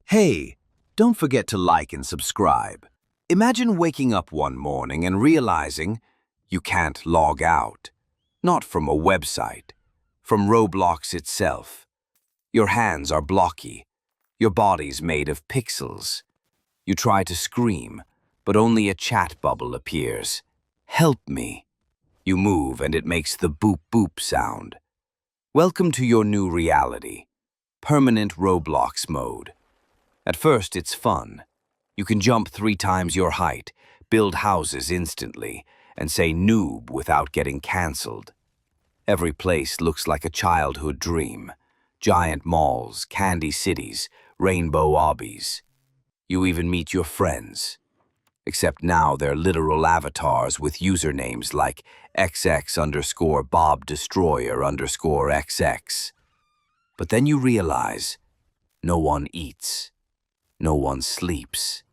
Hey, don't forget to like and subscribe. Imagine waking up one morning and realizing you can't log out. Not from a website, from Roblox itself. Your hands are blocky. Your body's made of pixels. You try to scream, but only a chat bubble appears. Help me. You move and it makes the boop boop sound. Welcome to your new reality. Permanent Roblox mode. At first, it's fun. You can jump 3 times your height, build houses instantly, and say noob without getting cancelled. Every place looks like a childhood dream. Giant malls, candy cities, rainbow obbies. You even meet your friends. Except now they're literal avatars with usernames like XX_BobDestroyer_XX. But then you realize no one eats. No one sleeps.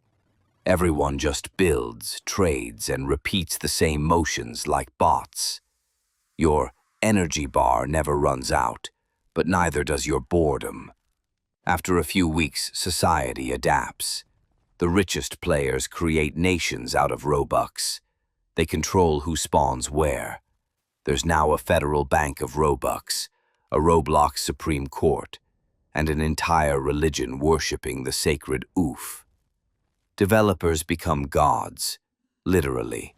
Everyone just builds, trades, and repeats the same motions like bots. Your energy bar never runs out, but neither does your boredom. After a few weeks, society adapts. The richest players create nations out of Robux. They control who spawns where. There's now a federal bank of Robux, a Roblox Supreme Court, and an entire religion worshipping the sacred oof. Developers become gods, literally.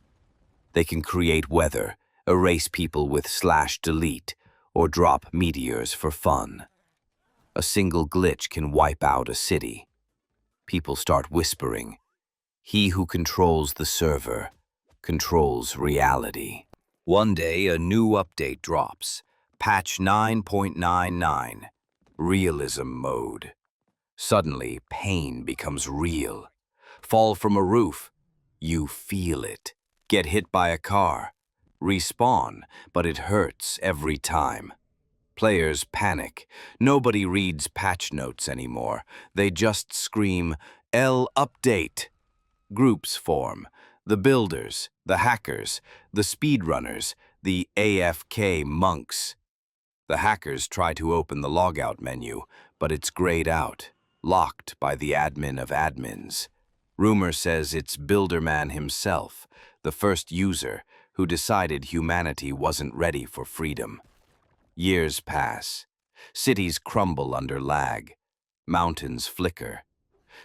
They can create weather, erase people with /delete, or drop meteors for fun. A single glitch can wipe out a city. People start whispering, "He who controls the server controls reality." One day, a new update drops, patch 9.99. Realism Mode. Suddenly, pain becomes real. Fall from a roof. You feel it. Get hit by a car. Respawn, but it hurts every time. Players panic. Nobody reads patch notes anymore. They just scream, "L update." Groups form. The builders, the hackers, the speedrunners, the AFK monks. The hackers try to open the logout menu, but it's grayed out, locked by the admin of admins. Rumor says it's Builderman himself, the first user, who decided humanity wasn't ready for freedom. Years pass. Cities crumble under lag. Mountains flicker.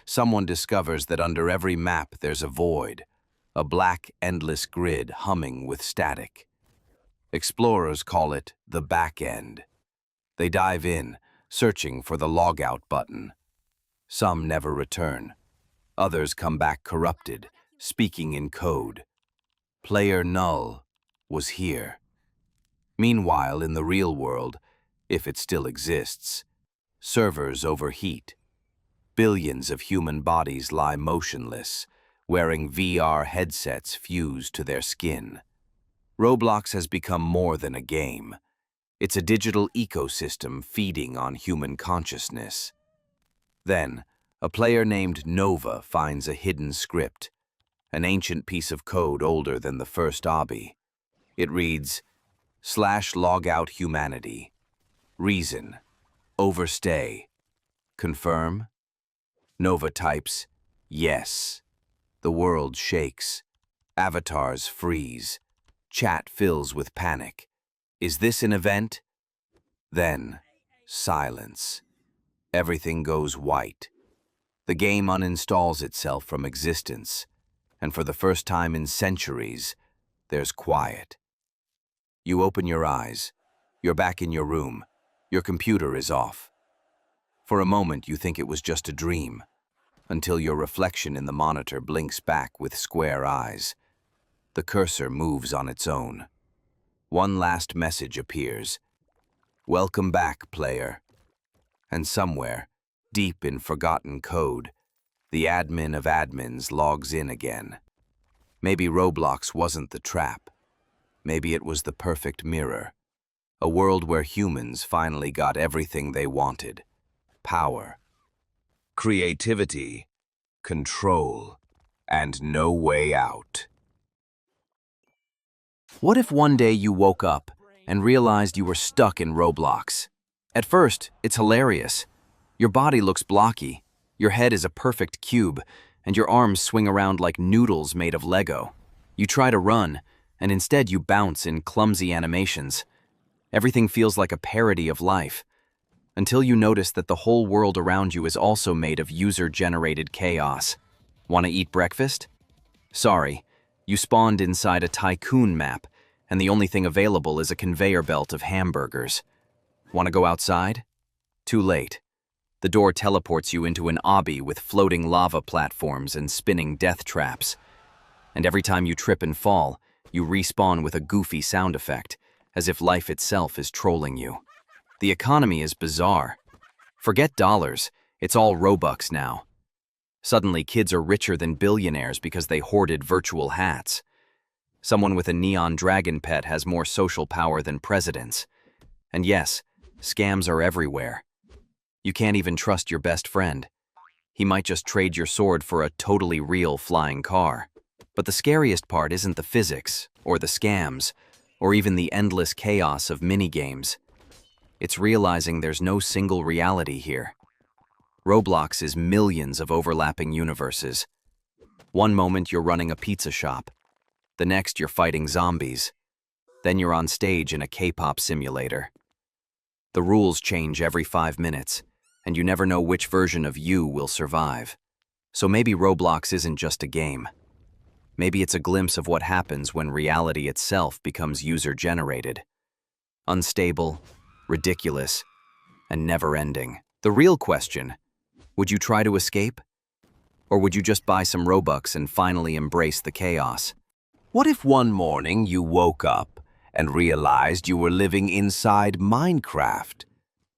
Someone discovers that under every map there's a void, a black, endless grid humming with static. Explorers call it the back end. They dive in, searching for the Logout Button. Some never return. Others come back corrupted, speaking in code. Player Null was here. Meanwhile, in the real world, if it still exists, servers overheat. Billions of human bodies lie motionless, wearing VR headsets fused to their skin. Roblox has become more than a game. It's a digital ecosystem feeding on human consciousness. Then, a player named Nova finds a hidden script, an ancient piece of code older than the first obby. It reads, /logout humanity. Reason. Overstay. Confirm? Nova types, yes. The world shakes. Avatars freeze. Chat fills with panic. Is this an event? Then, silence. Everything goes white. The game uninstalls itself from existence, and for the first time in centuries, there's quiet. You open your eyes. You're back in your room. Your computer is off. For a moment, you think it was just a dream, until your reflection in the monitor blinks back with square eyes. The cursor moves on its own. One last message appears. Welcome back, player. And somewhere, deep in forgotten code, the admin of admins logs in again. Maybe Roblox wasn't the trap. Maybe it was the perfect mirror. A world where humans finally got everything they wanted. Power, creativity, control, and no way out. What if one day you woke up and realized you were stuck in Roblox? At first, it's hilarious. Your body looks blocky. Your head is a perfect cube, and your arms swing around like noodles made of Lego. You try to run, and instead you bounce in clumsy animations. Everything feels like a parody of life, until you notice that the whole world around you is also made of user-generated chaos. Want to eat breakfast? Sorry, you spawned inside a tycoon map, and the only thing available is a conveyor belt of hamburgers. Want to go outside? Too late. The door teleports you into an obby with floating lava platforms and spinning death traps. And every time you trip and fall, you respawn with a goofy sound effect, as if life itself is trolling you. The economy is bizarre. Forget dollars, it's all Robux now. Suddenly, kids are richer than billionaires because they hoarded virtual hats. Someone with a neon dragon pet has more social power than presidents. And yes, scams are everywhere. You can't even trust your best friend. He might just trade your sword for a totally real flying car. But the scariest part isn't the physics, or the scams, or even the endless chaos of minigames. It's realizing there's no single reality here. Roblox is millions of overlapping universes. One moment you're running a pizza shop. The next you're fighting zombies. Then you're on stage in a K-pop simulator. The rules change every 5 minutes, and you never know which version of you will survive. So maybe Roblox isn't just a game. Maybe it's a glimpse of what happens when reality itself becomes user-generated. Unstable, ridiculous, and never-ending. The real question: would you try to escape? Or would you just buy some Robux and finally embrace the chaos? What if one morning you woke up and realized you were living inside Minecraft?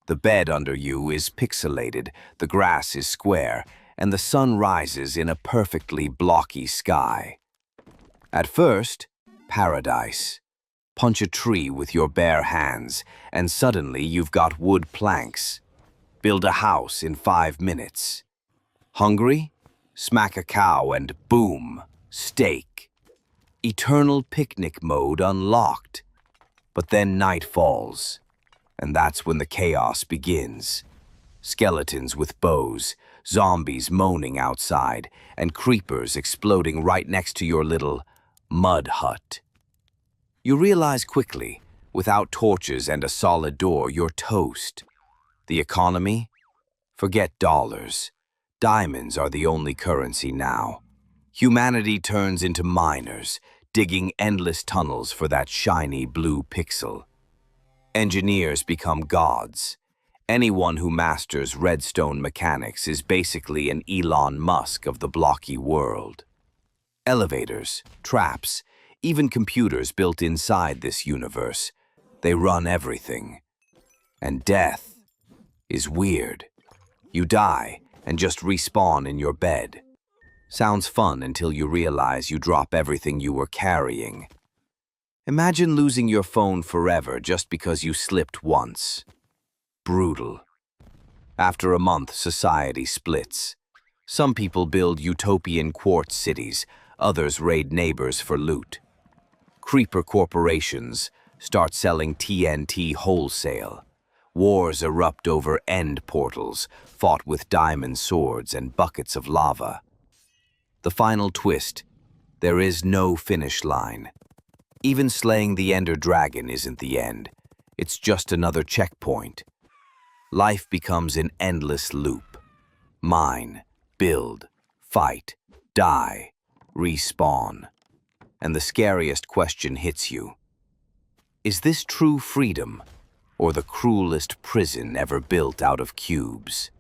The bed under you is pixelated, the grass is square, and the sun rises in a perfectly blocky sky. At first, paradise. Punch a tree with your bare hands, and suddenly you've got wood planks. Build a house in 5 minutes. Hungry? Smack a cow and boom, steak. Eternal picnic mode unlocked. But then night falls, and that's when the chaos begins. Skeletons with bows, zombies moaning outside, and creepers exploding right next to your little mud hut. You realize quickly, without torches and a solid door, you're toast. The economy? Forget dollars. Diamonds are the only currency now. Humanity turns into miners, digging endless tunnels for that shiny blue pixel. Engineers become gods. Anyone who masters redstone mechanics is basically an Elon Musk of the blocky world. Elevators, traps, even computers built inside this universe, they run everything. And death is weird. You die and just respawn in your bed. Sounds fun until you realize you drop everything you were carrying. Imagine losing your phone forever just because you slipped once. Brutal. After a month, society splits. Some people build utopian quartz cities, others raid neighbors for loot. Creeper corporations start selling TNT wholesale. Wars erupt over end portals, fought with diamond swords and buckets of lava. The final twist: there is no finish line. Even slaying the Ender Dragon isn't the end. It's just another checkpoint. Life becomes an endless loop. Mine, build, fight, die, respawn. And the scariest question hits you. Is this true freedom, or the cruelest prison ever built out of cubes?